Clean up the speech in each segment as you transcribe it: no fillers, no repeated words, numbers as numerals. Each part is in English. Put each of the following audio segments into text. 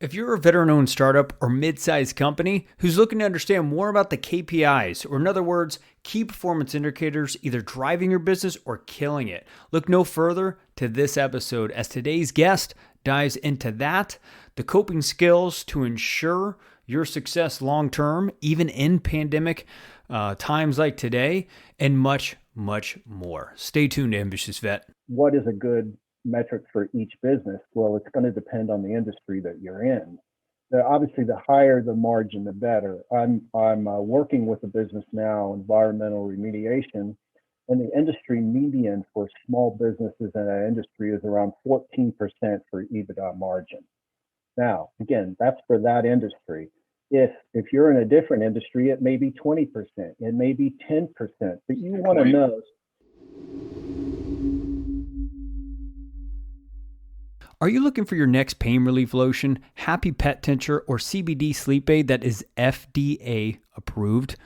If you're a veteran-owned startup or mid-sized company who's looking to understand more about the KPIs, or in other words, key performance indicators either driving your business or killing it, look no further to this episode as today's guest dives into that, the coping skills to ensure your success long-term, even in pandemic times like today, and much, much more. Stay tuned to Ambitious Vet. What is a good metric for each business? Well, it's going to depend on the industry that you're in. Obviously, the higher the margin, the better. I'm working with a business now, environmental remediation, and the industry median for small businesses in that industry is around 14% for EBITDA margin. Now, again, that's for that industry. If you're in a different industry, it may be 20%, it may be 10%, but you want to know. Are you looking for your next pain relief lotion, happy pet tincture, or CBD sleep aid that is FDA approved?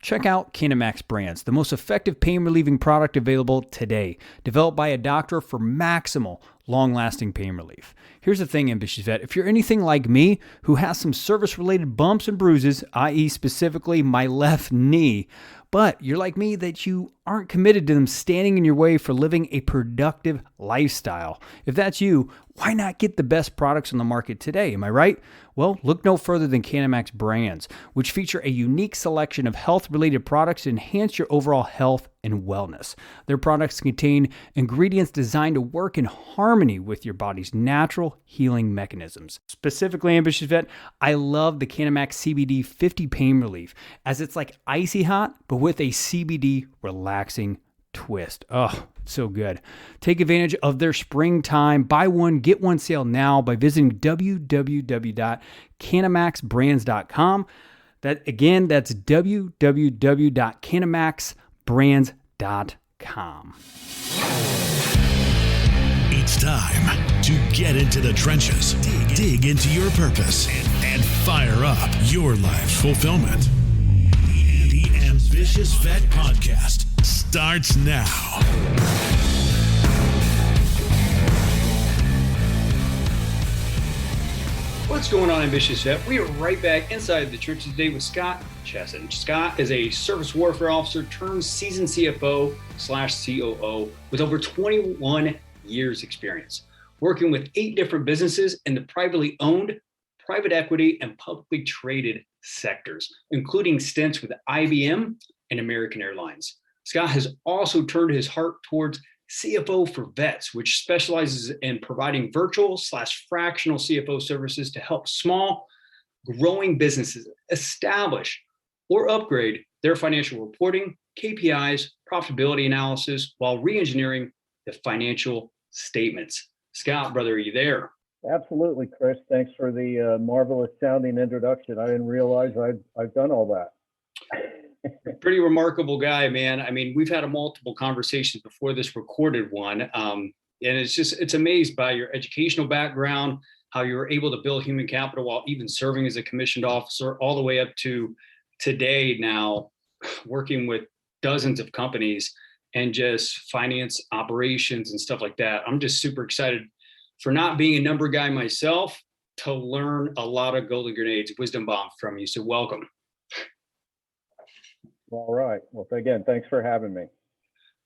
Check out Cannamax brands, the most effective pain relieving product available today, developed by a doctor for maximal, long-lasting pain relief. Here's the thing, Ambitious Vet. If you're anything like me, who has some service-related bumps and bruises, i.e. specifically my left knee, but you're like me that you aren't committed to them standing in your way for living a productive lifestyle. If that's you, why not get the best products on the market today? Am I right? Well, look no further than Cannamax brands, which feature a unique selection of health-related products to enhance your overall health and wellness. Their products contain ingredients designed to work in harmony with your body's natural healing mechanisms. Specifically, Ambitious Vet, I love the Cannamax CBD 50 Pain Relief, as it's like icy hot, but with a CBD relaxing twist. Oh, so good. Take advantage of their springtime buy one, get one sale now by visiting www.cannamaxbrands.com. That's www.cannamaxbrands.com. It's time to get into the trenches, dig into your purpose, and fire up your life's fulfillment. The Ambitious Vet Podcast starts now. What's going on, Ambitious Vet? We are right back inside the trenches today with Scott Chesson. Scott is a service warfare officer turned seasoned CFO/COO with over 21 years experience, working with 8 different businesses in the privately owned, private equity, and publicly traded sectors, including stints with IBM and American Airlines. Scott has also turned his heart towards CFO4Vets, which specializes in providing virtual/fractional CFO services to help small, growing businesses establish or upgrade their financial reporting, KPIs, profitability analysis, while re-engineering the financial statements. Scott, brother, are you there? Absolutely, Chris. Thanks for the marvelous sounding introduction. I didn't realize I've done all that. Pretty remarkable guy, man. I mean, we've had multiple conversations before this recorded one. And it's amazed by your educational background, how you were able to build human capital while even serving as a commissioned officer, all the way up to today now, working with dozens of companies and just finance operations and stuff like that. I'm just super excited for not being a number guy myself to learn a lot of golden grenades, wisdom bombs from you. So welcome. All right. Well, again, thanks for having me.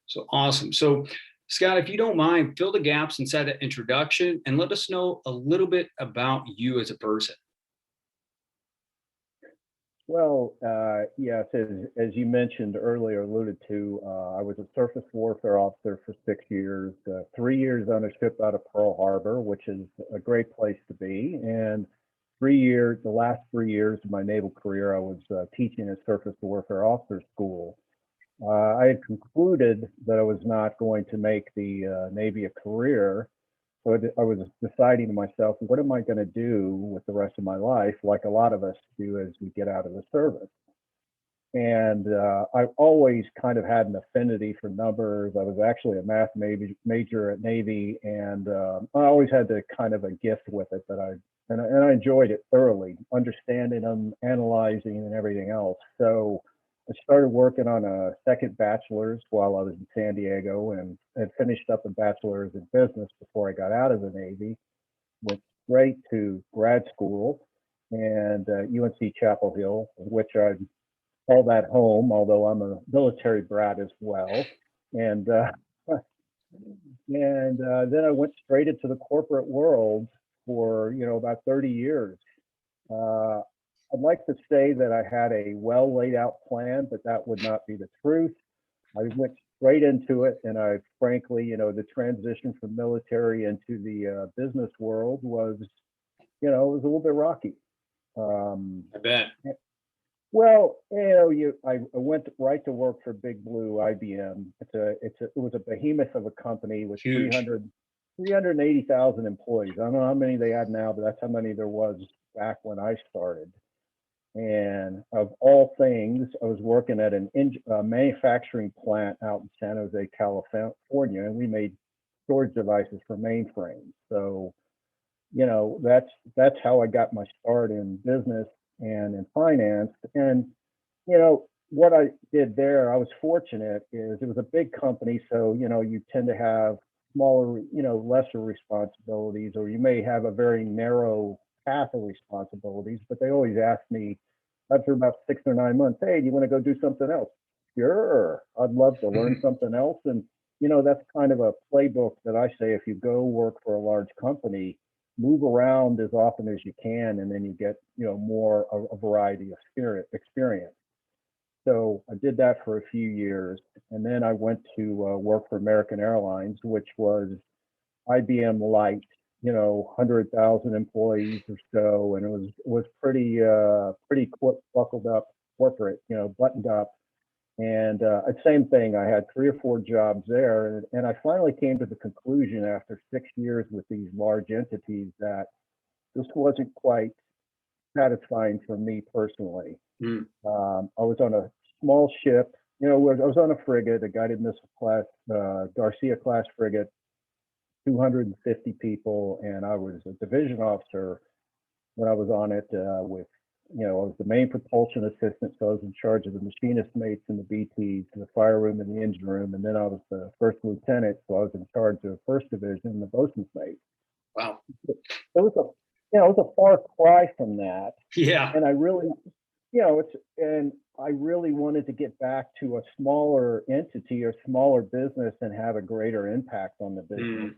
So awesome. So Scott, if you don't mind, fill the gaps inside that introduction and let us know a little bit about you as a person. Well, yes, as you mentioned earlier, alluded to, I was a surface warfare officer for 6 years, 3 years on a ship out of Pearl Harbor, which is a great place to be. And the last 3 years of my naval career, I was teaching at Surface Warfare Officer School. I had concluded that I was not going to make the Navy a career. So I was deciding to myself, what am I going to do with the rest of my life, like a lot of us do as we get out of the service? And I've always kind of had an affinity for numbers. I was actually a math major at Navy, and I always had the kind of a gift with it that I enjoyed it thoroughly, understanding them, analyzing, and everything else. So I started working on a second bachelor's while I was in San Diego, and had finished up a bachelor's in business before I got out of the Navy, which straight to grad school and UNC Chapel Hill, which I call that home, although I'm a military brat as well. And then I went straight into the corporate world for about 30 years. I'd like to say that I had a well laid out plan, but that would not be the truth. I went straight into it, and I frankly, the transition from military into the business world was, it was a little bit rocky. I bet. Well, I went right to work for Big Blue IBM. It was a behemoth of a company with Huge. 380,000 employees. I don't know how many they had now, but that's how many there was back when I started. And of all things, I was working at a manufacturing plant out in San Jose, California, and we made storage devices for mainframes. So, that's how I got my start in business and in finance. And, what I did there, I was fortunate, is it was a big company. So, you tend to have smaller, lesser responsibilities, or you may have a very narrow path of responsibilities, but they always ask me after about 6 or 9 months, hey, do you want to go do something else? Sure, I'd love to learn something else. And, that's kind of a playbook that I say, if you go work for a large company, move around as often as you can, and then you get, more a variety of experience. So I did that for a few years, and then I went to work for American Airlines, which was IBM Light, 100,000 employees or so, and it was pretty buckled up corporate, buttoned up. And same thing, I had 3 or 4 jobs there, and I finally came to the conclusion after 6 years with these large entities that this wasn't quite satisfying for me personally. I was on a small ship, I was on a frigate, a guided missile class, Garcia class frigate, 250 people, and I was a division officer when I was on it with, I was the main propulsion assistant, so I was in charge of the machinist mates and the BTs, the fire room and the engine room, and then I was the first lieutenant, so I was in charge of first division and the bosun's mate. Wow. It was a far cry from that. Yeah. And I really, I really wanted to get back to a smaller entity or smaller business and have a greater impact on the business.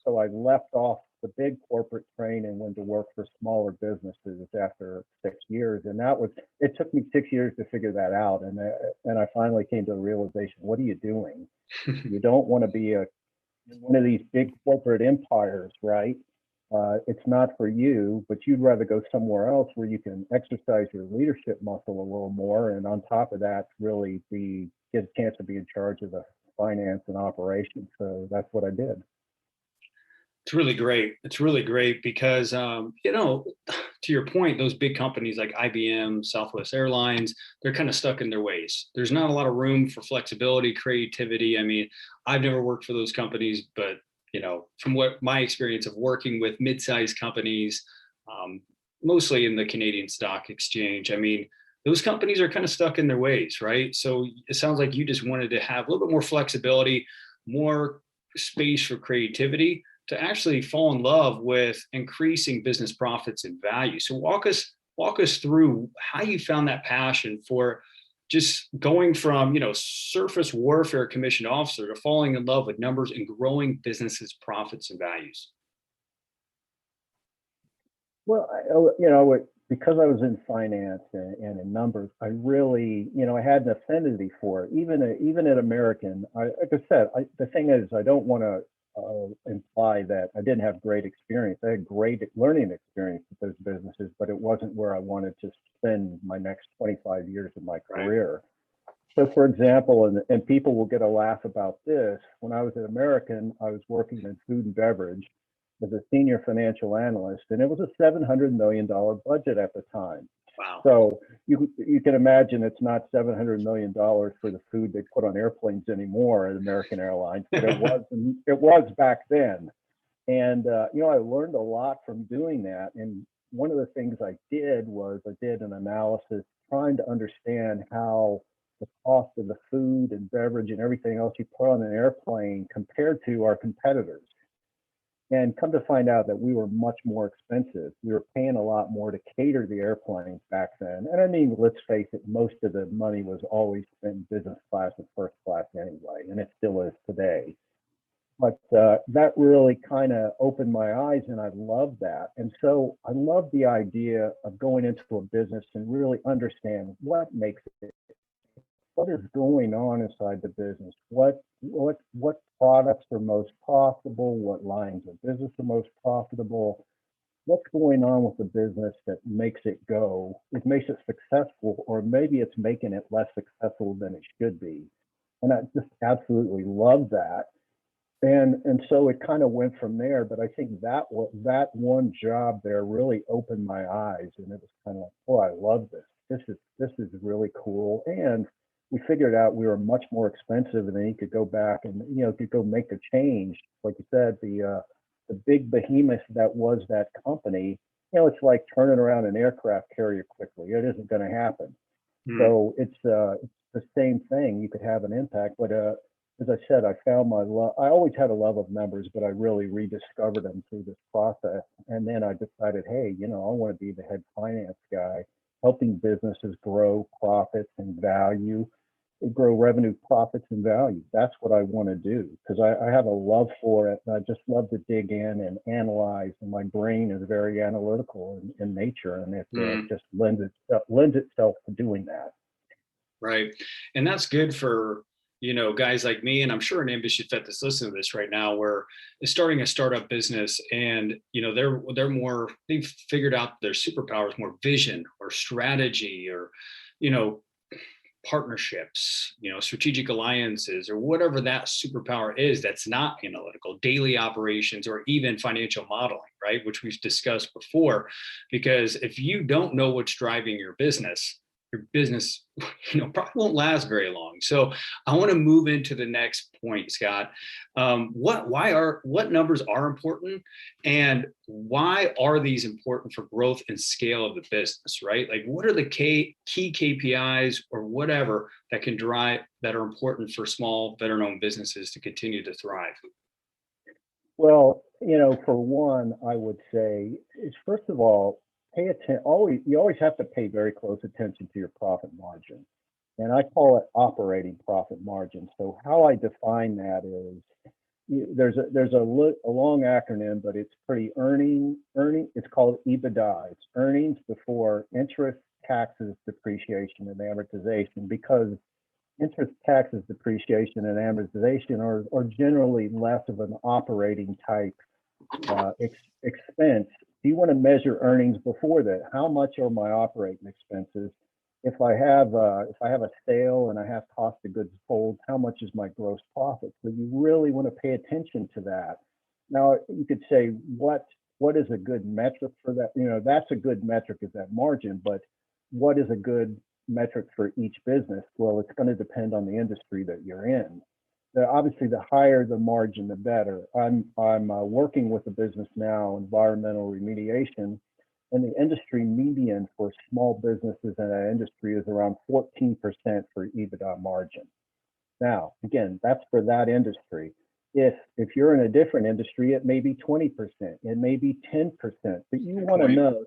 So I left off the big corporate train and went to work for smaller businesses after 6 years. And it took me 6 years to figure that out. And I finally came to the realization, what are you doing? You don't want to be one of these big corporate empires, right? It's not for you, but you'd rather go somewhere else where you can exercise your leadership muscle a little more. And on top of that, really get a chance to be in charge of the finance and operations. So that's what I did. It's really great. It's really great because, to your point, those big companies like IBM, Southwest Airlines, they're kind of stuck in their ways. There's not a lot of room for flexibility, creativity. I mean, I've never worked for those companies, but, from what my experience of working with mid-sized companies, mostly in the Canadian Stock Exchange, I mean, those companies are kind of stuck in their ways, right? So it sounds like you just wanted to have a little bit more flexibility, more space for creativity, to actually fall in love with increasing business profits and value. So walk us through how you found that passion for just going from, surface warfare commissioned officer to falling in love with numbers and growing businesses' profits and values. Well, because I was in finance and in numbers, I really, I had an affinity for it. Even at American, like I said, the thing is, I don't want to imply that I didn't have great experience. I had great learning experience with those businesses, but it wasn't where I wanted to spend my next 25 years of my career. Right. So for example, and people will get a laugh about this, when I was at American, I was working in food and beverage as a senior financial analyst, and it was a $700 million budget at the time. Wow. So you can imagine it's not $700 million for the food they put on airplanes anymore at American Airlines, but it was back then. And, I learned a lot from doing that. And one of the things I did was I did an analysis trying to understand how the cost of the food and beverage and everything else you put on an airplane compared to our competitors. And come to find out that we were much more expensive. We were paying a lot more to cater the airplanes back then. And I mean, let's face it, most of the money was always spent in business class and first class anyway, and it still is today. But that really kind of opened my eyes, and I love that. And so I love the idea of going into a business and really understand what makes it, what is going on inside the business, what products are most profitable, what lines of business are most profitable, what's going on with the business that makes it go, it makes it successful, or maybe it's making it less successful than it should be. And I just absolutely love that. And so it kind of went from there. But I think that one job there really opened my eyes, and it was kind of like, oh, I love this. This is really cool. And we figured out we were much more expensive, and then you could go back and could go make a change. Like you said, the big behemoth that was that company. It's like turning around an aircraft carrier quickly. It isn't going to happen. So it's the same thing. You could have an impact, but as I said, I found my love. I always had a love of numbers, but I really rediscovered them through this process. And then I decided, hey, I want to be the head finance guy, helping businesses grow profits and value, grow revenue, profits, and value. That's what I want to do because I have a love for it. And I just love to dig in and analyze. And my brain is very analytical in nature, and it just lends itself to doing that. Right. And that's good for guys like me, and I'm sure an ambitious vet that's listening to this right now, where is starting a startup business, and they've figured out their superpowers, more vision or strategy or partnerships, strategic alliances, or whatever that superpower is that's not analytical, daily operations, or even financial modeling, right? Which we've discussed before. Because if you don't know what's driving your business probably won't last very long. So I want to move into the next point, Scott. What numbers are important, and why are these important for growth and scale of the business, right? Like, what are the key KPIs or whatever that are important for small veteran-owned businesses to continue to thrive? Well, for one, I would say is, first of all, pay attention. You always have to pay very close attention to your profit margin, and I call it operating profit margin. So how I define that is there's a long acronym, but it's pretty earning. It's called EBITDA. It's earnings before interest, taxes, depreciation, and amortization. Because interest, taxes, depreciation, and amortization are generally less of an operating type expense. Do you want to measure earnings before that? How much are my operating expenses? If I have a sale and I have cost of goods sold, how much is my gross profit? So you really want to pay attention to that. Now you could say what is a good metric for that? That's a good metric, is that margin, but what is a good metric for each business? Well, it's going to depend on the industry that you're in. Obviously, the higher the margin, the better. I'm working with a business now, environmental remediation, and the industry median for small businesses in that industry is around 14% for EBITDA margin. Now, again, that's for that industry. If you're in a different industry, it may be 20%, it may be 10%, but you want to know.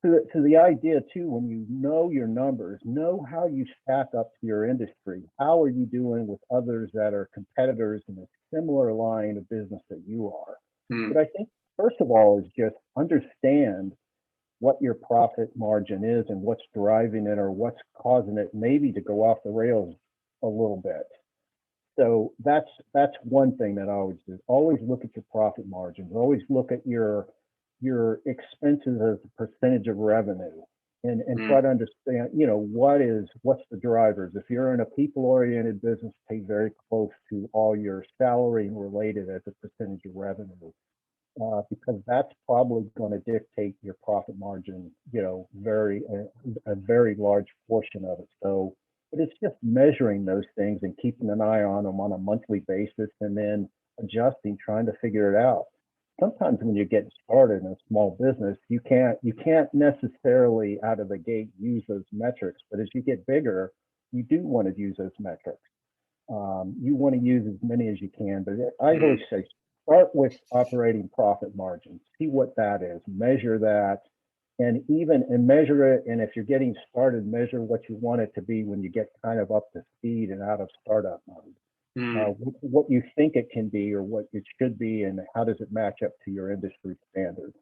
To the idea too, when you know your numbers, know how you stack up to your industry. How are you doing with others that are competitors in a similar line of business that you are? But I think first of all is just understand what your profit margin is and what's driving it or what's causing it maybe to go off the rails a little bit. So that's one thing that I always do. Always look at your profit margins. Always look at your expenses as a percentage of revenue, and try to understand, what's the drivers. If you're in a people-oriented business, pay very close to all your salary related as a percentage of revenue, because that's probably going to dictate your profit margin, a very large portion of it. So, but it's just measuring those things and keeping an eye on them on a monthly basis, and then adjusting, trying to figure it out. Sometimes when you're getting started in a small business, you can't necessarily out of the gate use those metrics. But as you get bigger, you do want to use those metrics. You want to use as many as you can. But I always say start with operating profit margins, see what that is, measure that, and measure it. And if you're getting started, measure what you want it to be when you get kind of up to speed and out of startup mode. What you think it can be or what it should be, and how does it match up to your industry standards.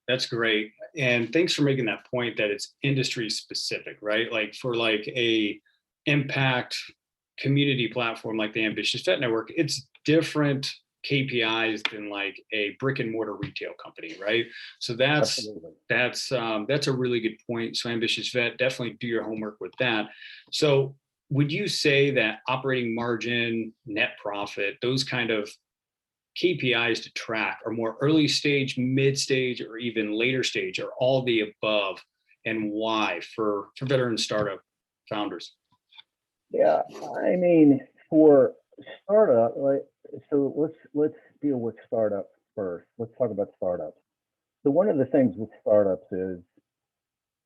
That's great. And thanks for making that point that it's industry specific, right? Like for like a impact community platform like the Ambitious Vet Network, it's different KPIs than like a brick and mortar retail company, right? So that's a really good point. So Ambitious Vet, definitely do your homework with that. So would you say that operating margin, net profit, those kind of KPIs to track are more early stage, mid stage, or even later stage, or all the above, and why for veteran startup founders? Yeah, I mean, for startup, so let's deal with startups first. Let's talk about startups. So one of the things with startups is,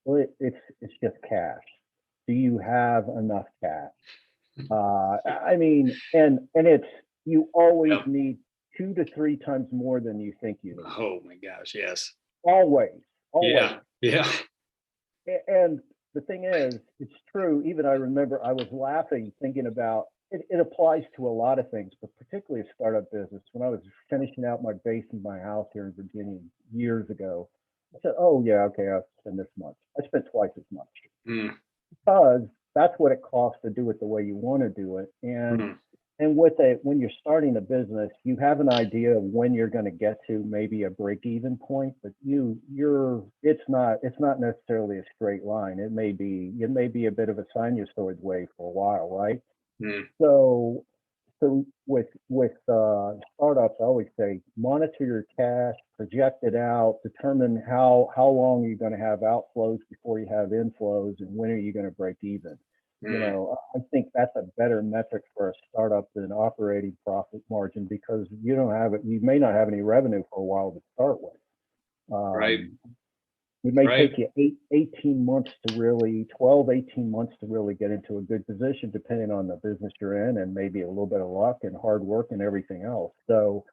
well, it's just cash. Do you have enough cash? I mean, and it's, you always need 2 to 3 times more than you think you need. Oh my gosh, yes. Always. Yeah. And the thing is, it's true. Even I remember I was laughing thinking about it. It applies to a lot of things, but particularly a startup business. When I was finishing out my base in my house here in Virginia years ago, I said, "Oh yeah, okay, I'll spend this much." I spent twice as much because that's what it costs to do it the way you want to do it. And when you're starting a business, you have an idea of when you're going to get to maybe a break-even point, but it's not necessarily a straight line. It may be a bit of a sinusoid wave for a while, right? So with startups, I always say monitor your cash, project it out, determine how long you're going to have outflows before you have inflows, and when are you going to break even. You know, I think that's a better metric for a startup than operating profit margin, because you may not have any revenue for a while to start with. Right. It may take you 18 months to really, 12, 18 months to really get into a good position, depending on the business you're in, and maybe a little bit of luck and hard work and everything else. So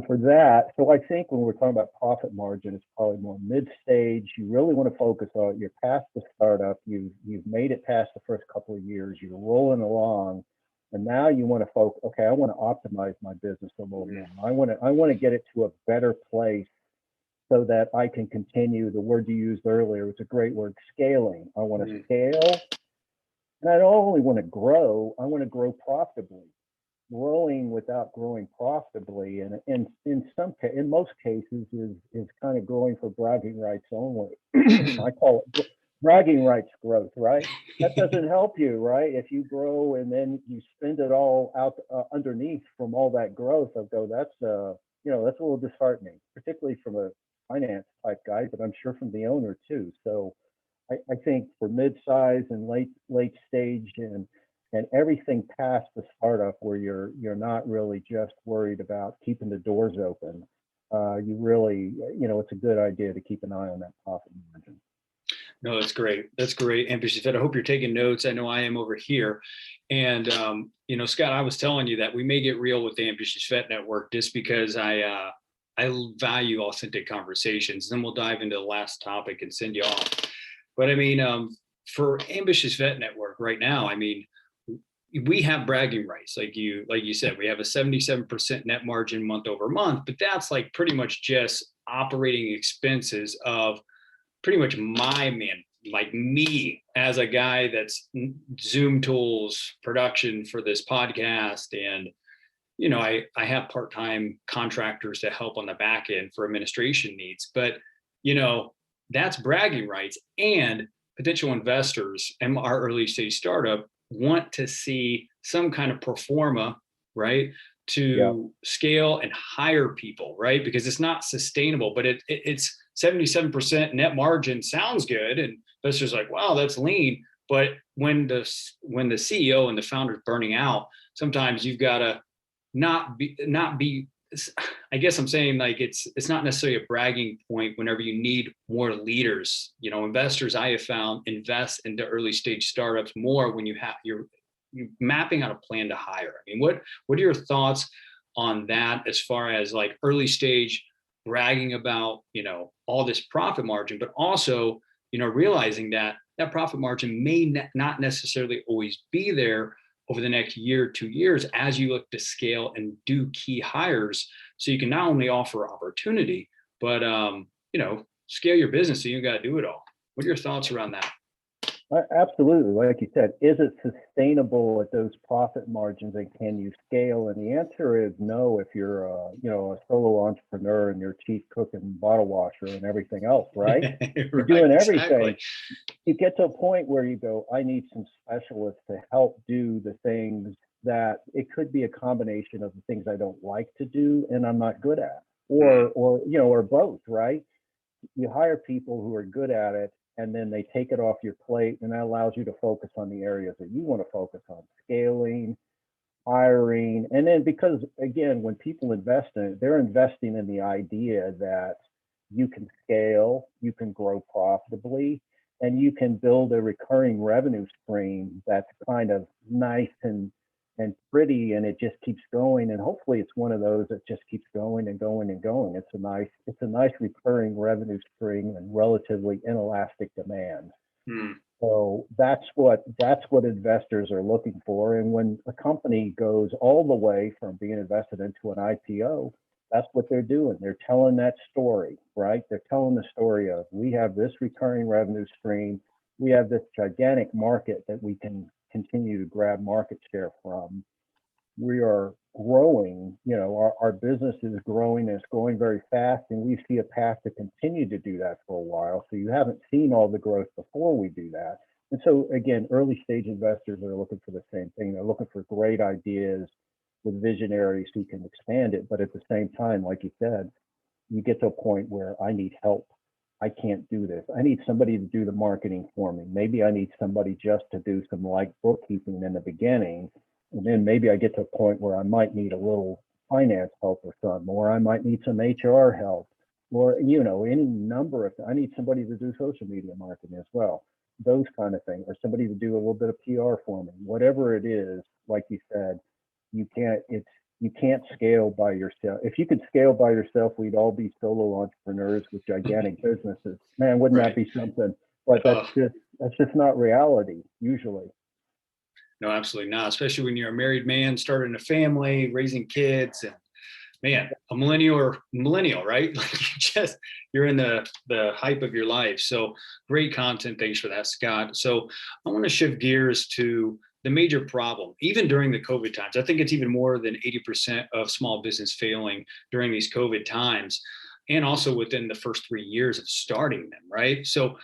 for that, I think when we're talking about profit margin, it's probably more mid-stage. You really want to focus on, you're past the startup, you've made it past the first couple of years, you're rolling along, and now you want to focus, okay, I want to optimize my business a little more. I want to get it to a better place so that I can continue. The word you used earlier was a great word, scaling. I want to scale, and I don't only want to grow, I want to grow profitably. Growing without growing profitably, and in most cases is kind of growing for bragging rights only. I call it bragging rights growth, right? That doesn't help you, right? If you grow and then you spend it all out underneath from all that growth, that's a little disheartening, particularly from a finance type guy, but I'm sure from the owner too. So I think for mid-size and late stage and everything past the startup, where you're not really just worried about keeping the doors open, you really, it's a good idea to keep an eye on that profit margin. No, that's great. That's great. Ambitious Vet, I hope you're taking notes. I know I am over here. And, Scott, I was telling you that we may get real with the Ambitious Vet Network, just because I value authentic conversations. Then we'll dive into the last topic and send you off. But I mean, for Ambitious Vet Network right now, I mean, we have bragging rights, like you said. We have a 77% net margin month over month, but that's like pretty much just operating expenses of pretty much like me as a guy that's Zoom tools, production for this podcast, and I have part-time contractors to help on the back end for administration needs, but that's bragging rights. And potential investors and our early stage startup want to see some kind of pro forma, right, to scale and hire people, right? Because it's not sustainable, but it's 77% net margin sounds good, and investors are like, wow, that's lean. But when the CEO and the founder is burning out, sometimes you've got to not be. I guess I'm saying, like, it's not necessarily a bragging point whenever you need more leaders. Investors, I have found, invest into early stage startups more when you're mapping out a plan to hire. I mean, what are your thoughts on that as far as like early stage bragging about, all this profit margin, but also, realizing that that profit margin may not necessarily always be there over the next year, 2 years, as you look to scale and do key hires. So you can not only offer opportunity, but, scale your business. So you got to do it all. What are your thoughts around that? Absolutely. Like you said, is it sustainable at those profit margins, and can you scale? And the answer is no if you're a solo entrepreneur and you're chief cook and bottle washer and everything else, right? You're doing everything. Exactly. You get to a point where you go, I need some specialists to help do the things that it could be a combination of the things I don't like to do and I'm not good at, or both, right? You hire people who are good at it, and then they take it off your plate, and that allows you to focus on the areas that you want to focus on: scaling, hiring. And then, because again, when people invest in it, they're investing in the idea that you can scale, you can grow profitably, and you can build a recurring revenue stream that's kind of nice and pretty, and it just keeps going. And hopefully it's one of those that just keeps going and going and going. It's a nice recurring revenue stream and relatively inelastic demand. So that's what investors are looking for. And when a company goes all the way from being invested into an IPO, that's what they're doing. They're telling that story, right? They're telling the story of, we have this recurring revenue stream, we have this gigantic market that we can continue to grab market share from. We are growing, our business is growing, and it's growing very fast, and we see a path to continue to do that for a while. So you haven't seen all the growth before we do that. And so again, early stage investors are looking for the same thing. They're looking for great ideas with visionaries who can expand it. But at the same time, like you said, you get to a point where I need help. I can't do this. I need somebody to do the marketing for me. Maybe I need somebody just to do some light bookkeeping in the beginning. And then maybe I get to a point where I might need a little finance help or something, or I might need some HR help, or, any number of, I need somebody to do social media marketing as well. Those kind of things, or somebody to do a little bit of PR for me. Whatever it is, like you said, you can't scale by yourself. If you could scale by yourself, we'd all be solo entrepreneurs with gigantic businesses. Man, wouldn't that be something? But that's just not reality usually. No, absolutely not. Especially when you're a married man, starting a family, raising kids, and man, a millennial, right? Like you're in the hype of your life. So great content. Thanks for that, Scott. So I want to shift gears to the major problem, even during the COVID times. I think it's even more than 80% of small business failing during these COVID times, and also within the first 3 years of starting them, right? So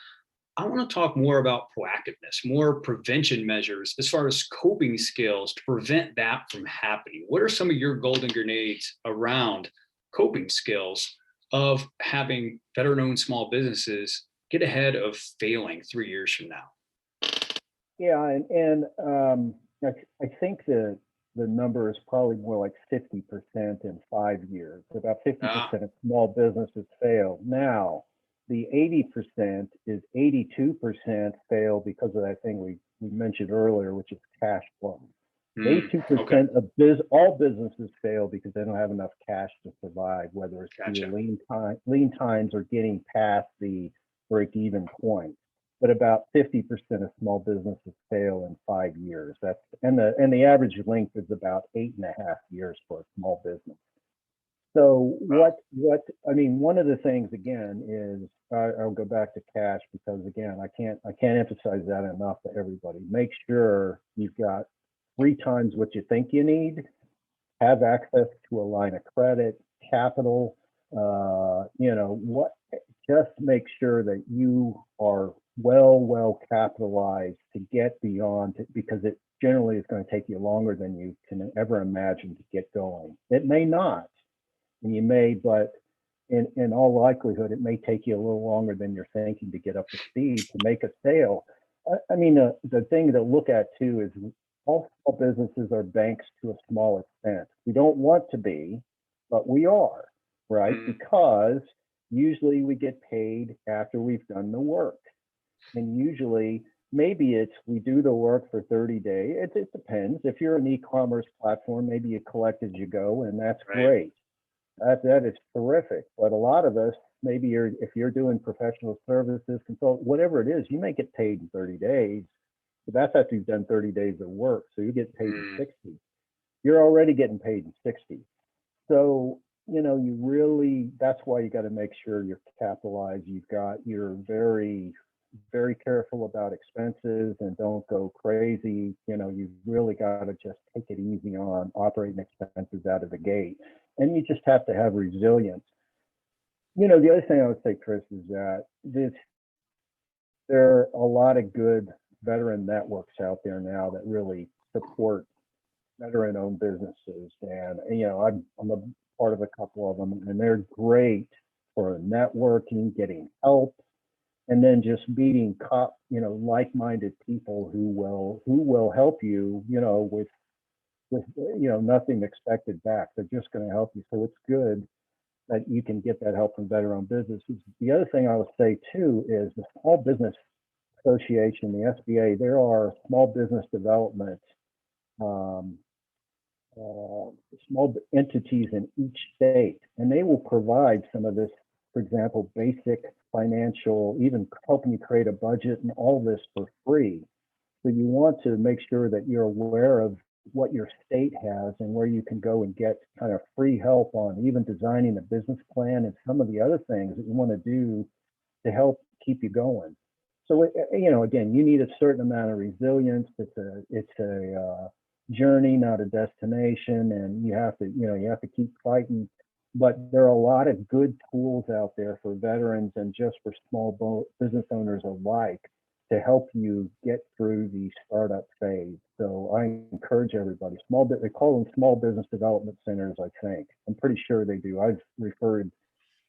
I want to talk more about proactiveness, more prevention measures as far as coping skills to prevent that from happening. What are some of your golden grenades around coping skills of having veteran-owned small businesses get ahead of failing 3 years from now? Yeah, and I think the number is probably more like 50% in 5 years. About 50% of small businesses fail. Now, the 80% is 82% fail because of that thing we mentioned earlier, which is cash flow. 82% of all businesses fail because they don't have enough cash to survive, whether it's due lean times or getting past the break-even point. But about 50% of small businesses fail in 5 years. And the average length is about 8.5 years for a small business. So one of the things again is I'll go back to cash, because again, I can't emphasize that enough to everybody. Make sure you've got 3 times what you think you need, have access to a line of credit, capital, just make sure that you are well capitalized to get beyond it, because it generally is going to take you longer than you can ever imagine to get going. It may not, and you may, but in all likelihood, it may take you a little longer than you're thinking to get up to speed to make a sale. The thing to look at too is all small businesses are banks to a small extent. We don't want to be, but we are, right? Because usually we get paid after we've done the work. And usually maybe it's we do the work for 30 days. It depends. If you're an e-commerce platform, maybe you collect as you go, and that's Right. great. That is terrific. But a lot of us, maybe if you're doing professional services, consult, whatever it is, you may get paid in 30 days, but that's after you've done 30 days of work. So you get paid in 60. You're already getting paid in 60. So, you really, that's why you got to make sure you're capitalized. You're very, very careful about expenses and don't go crazy. You've really got to just take it easy on operating expenses out of the gate. And you just have to have resilience. The other thing I would say, Chris, is that there are a lot of good veteran networks out there now that really support veteran-owned businesses, and I'm a part of a couple of them, and they're great for networking, getting help, and then just meeting like-minded people who will help you, with nothing expected back. They're just going to help you. So it's good that you can get that help from veteran-owned businesses. The other thing I would say too is the Small Business Association, the SBA. There are small business development um, small entities in each state, and they will provide some of this, for example, basic financial, even helping you create a budget and all this for free. So you want to make sure that you're aware of what your state has and where you can go and get kind of free help on even designing a business plan and some of the other things that you want to do to help keep you going. So, again, you need a certain amount of resilience. It's a journey, not a destination, and you have to keep fighting. But there are a lot of good tools out there for veterans and just for small business owners alike to help you get through the startup phase. So I encourage everybody. They call them small business development centers, I think. I'm pretty sure they do. I've referred.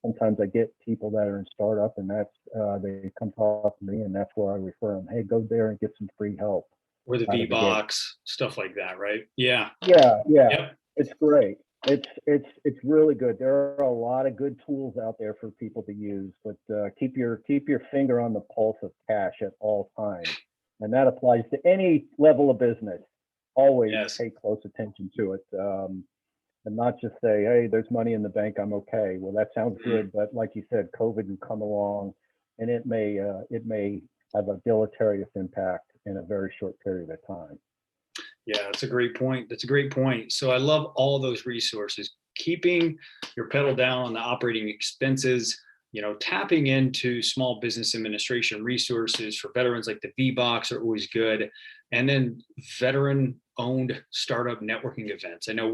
Sometimes I get people that are in startup, and they come talk to me, and that's where I refer them. Hey, go there and get some free help. Or the V-Box, stuff like that, right? Yeah. Yeah. Yep. It's great. It's really good. There are a lot of good tools out there for people to use, but keep your finger on the pulse of cash at all times, and that applies to any level of business. Always pay close attention to it, and not just say, "Hey, there's money in the bank, I'm okay." Well, that sounds good, but like you said, COVID can come along, and it may have a deleterious impact in a very short period of time. Yeah, that's a great point. That's a great point. So I love all those resources. Keeping your pedal down on the operating expenses, tapping into small business administration resources for veterans like the V-Box are always good. And then veteran owned startup networking events. I know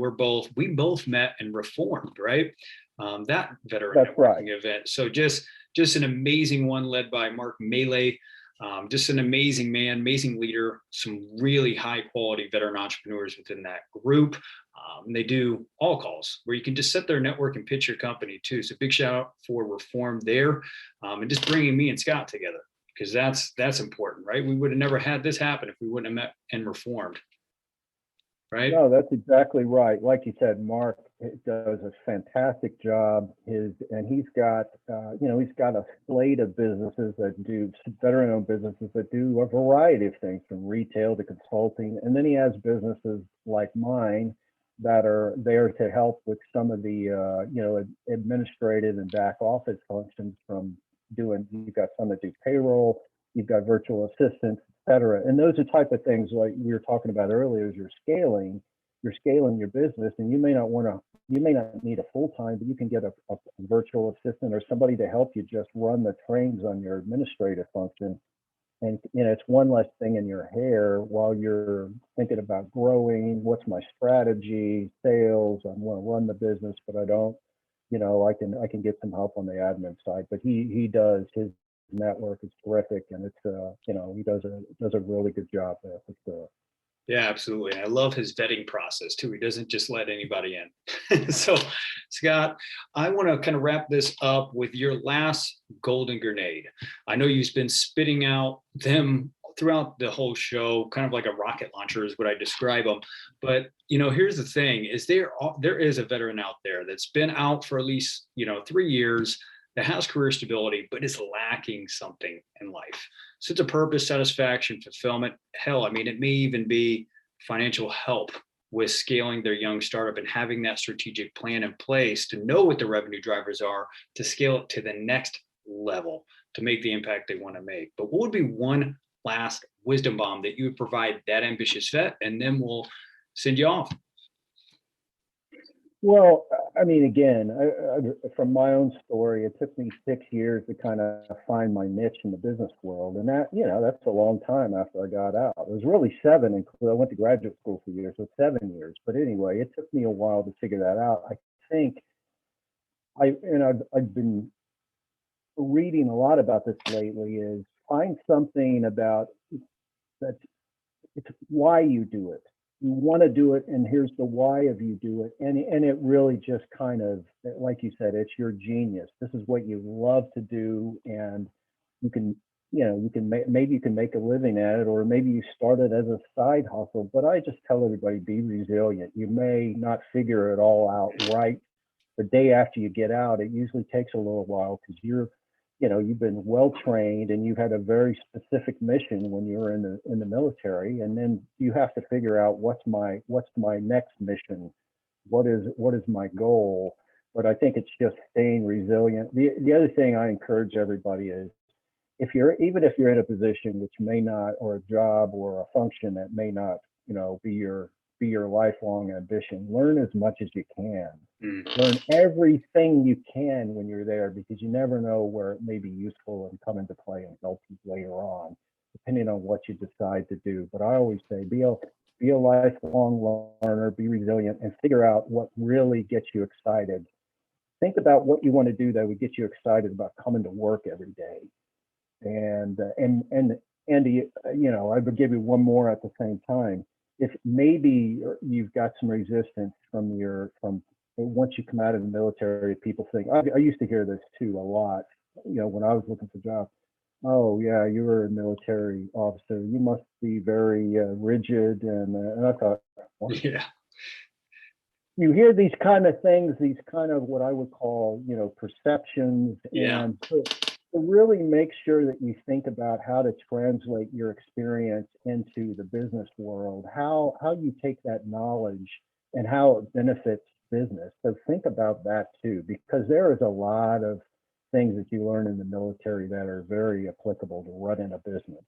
we both met and reformed, right? That veteran That's networking right. event. So just an amazing one led by Mark Melee. Just an amazing man, amazing leader, some really high quality veteran entrepreneurs within that group. They do all calls where you can just set their network and pitch your company too. So big shout out for Reform there, and just bringing me and Scott together, because that's important, right? We would have never had this happen if we wouldn't have met and reformed. Right? No, that's exactly right. Like you said, Mark does a fantastic job. He's got a slate of businesses that do veteran-owned businesses that do a variety of things from retail to consulting, and then he has businesses like mine that are there to help with some of the administrative and back office functions. You've got some that do payroll, you've got virtual assistants, cetera. And those are type of things like we were talking about earlier. As you're scaling your business, and you may not need a full-time, but you can get a virtual assistant or somebody to help you just run the trains on your administrative function. And it's one less thing in your hair while you're thinking about growing. What's my strategy? Sales. I want to run the business, but I don't. I can get some help on the admin side. But he does his network is terrific, and it's he does a really good job there for sure. Yeah, absolutely. I love his vetting process too. He doesn't just let anybody in. So, Scott, I want to kind of wrap this up with your last golden grenade. I know you've been spitting out them throughout the whole show, kind of like a rocket launcher is what I describe them. But here's the thing: is there is a veteran out there that's been out for at least 3 years. that has career stability, but is lacking something in life. Sense of purpose, satisfaction, fulfillment. Hell, I mean, it may even be financial help with scaling their young startup and having that strategic plan in place to know what the revenue drivers are to scale it to the next level to make the impact they want to make. But what would be one last wisdom bomb that you would provide that ambitious vet? And then we'll send you off. Well, I mean, again, from my own story, it took me 6 years to kind of find my niche in the business world. And that, that's a long time after I got out. It was really 7, and I went to graduate school for years, so 7 years. But anyway, it took me a while to figure that out. I think I've been reading a lot about this lately, is find something about that. It's why you do it. You want to do it, and here's the why of you do it. And it really just kind of, like you said, it's your genius. This is what you love to do, and you can, maybe you can make a living at it, or maybe you start it as a side hustle. But I just tell everybody, be resilient. You may not figure it all out right the day after you get out. It usually takes a little while because you've been well trained and you've had a very specific mission when you were in the military, and then you have to figure out what's my next mission, what is my goal. But I think it's just staying resilient. The other thing I encourage everybody is, even if you're in a position which may not, or a job or a function that may not, be your lifelong ambition, learn as much as you can. Learn everything you can when you're there, because you never know where it may be useful and come into play and help you later on, depending on what you decide to do. But I always say, be a lifelong learner, be resilient, and figure out what really gets you excited. Think about what you want to do that would get you excited about coming to work every day. And Andy, I would give you one more at the same time. If maybe you've got some resistance from once you come out of the military, people think, I used to hear this too a lot, when I was looking for jobs. Oh yeah, you were a military officer, you must be very rigid. And I thought, well, yeah, you hear these kind of things, these kind of what I would call, perceptions. Yeah. And to really make sure that you think about how to translate your experience into the business world, how you take that knowledge and how it benefits business. So think about that too, because there is a lot of things that you learn in the military that are very applicable to running a business.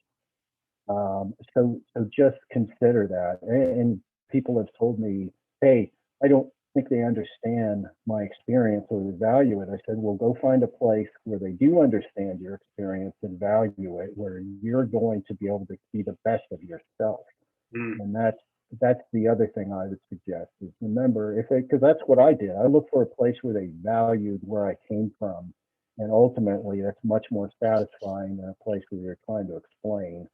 So just consider that. And people have told me, hey, I don't think they understand my experience or they value it. I said, well, go find a place where they do understand your experience and value it, where you're going to be able to be the best of yourself. And that's the other thing I would suggest is, remember, because that's what I did. I looked for a place where they valued where I came from. And ultimately, that's much more satisfying than a place where you're trying to explain,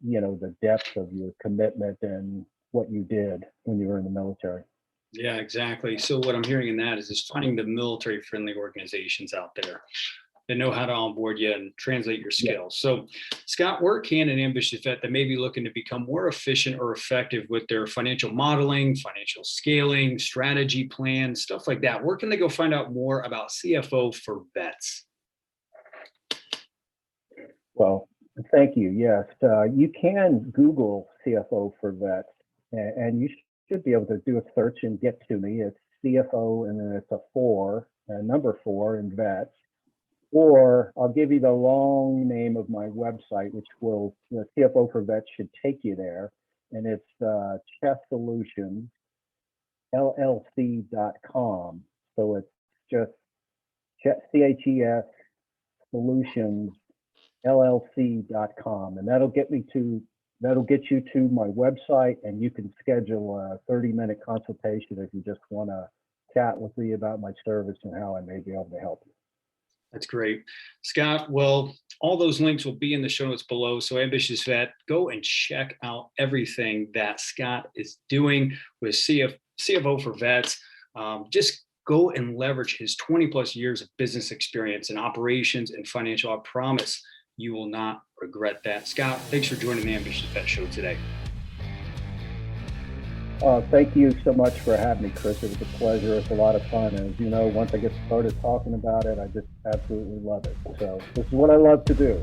the depth of your commitment and what you did when you were in the military. Yeah, exactly. So what I'm hearing in that is finding the military-friendly organizations out there that know how to onboard you and translate your skills. Yeah. So, Scott, where can an ambitious vet that may be looking to become more efficient or effective with their financial modeling, financial scaling, strategy plan, stuff like that, where can they go find out more about CFO4Vets? Well, thank you. Yes, you can Google CFO4Vets, and you should be able to do a search and get to me. It's CFO, and then it's a 4, number 4, and vets. Or I'll give you the long name of my website, which will, CFO4Vets should take you there. And it's Chesson LLC.com. So it's just CHES Solutions LLC.com. And that'll get you to my website, and you can schedule a 30-minute consultation if you just want to chat with me about my service and how I may be able to help you. That's great. Scott, well, all those links will be in the show notes below. So Ambitious Vet, go and check out everything that Scott is doing with CFO4Vets. Just go and leverage his 20 plus years of business experience in operations and financial. I promise you will not regret that. Scott, thanks for joining the Ambitious Vet show today. Thank you so much for having me, Chris. It was a pleasure. It's a lot of fun. And as you know, once I get started talking about it, I just absolutely love it. So this is what I love to do.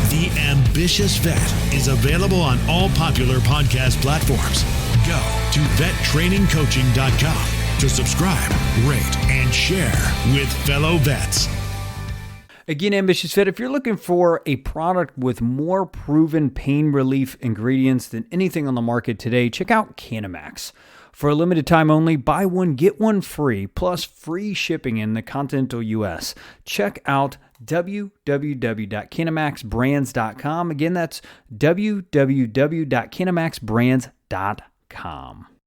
The Ambitious Vet is available on all popular podcast platforms. Go to vettrainingcoaching.com to subscribe, rate, and share with fellow vets. Again, Ambitious Vet, if you're looking for a product with more proven pain relief ingredients than anything on the market today, check out Cannamax. For a limited time only, buy one, get one free, plus free shipping in the continental U.S. Check out www.cannamaxbrands.com. Again, that's www.cannamaxbrands.com.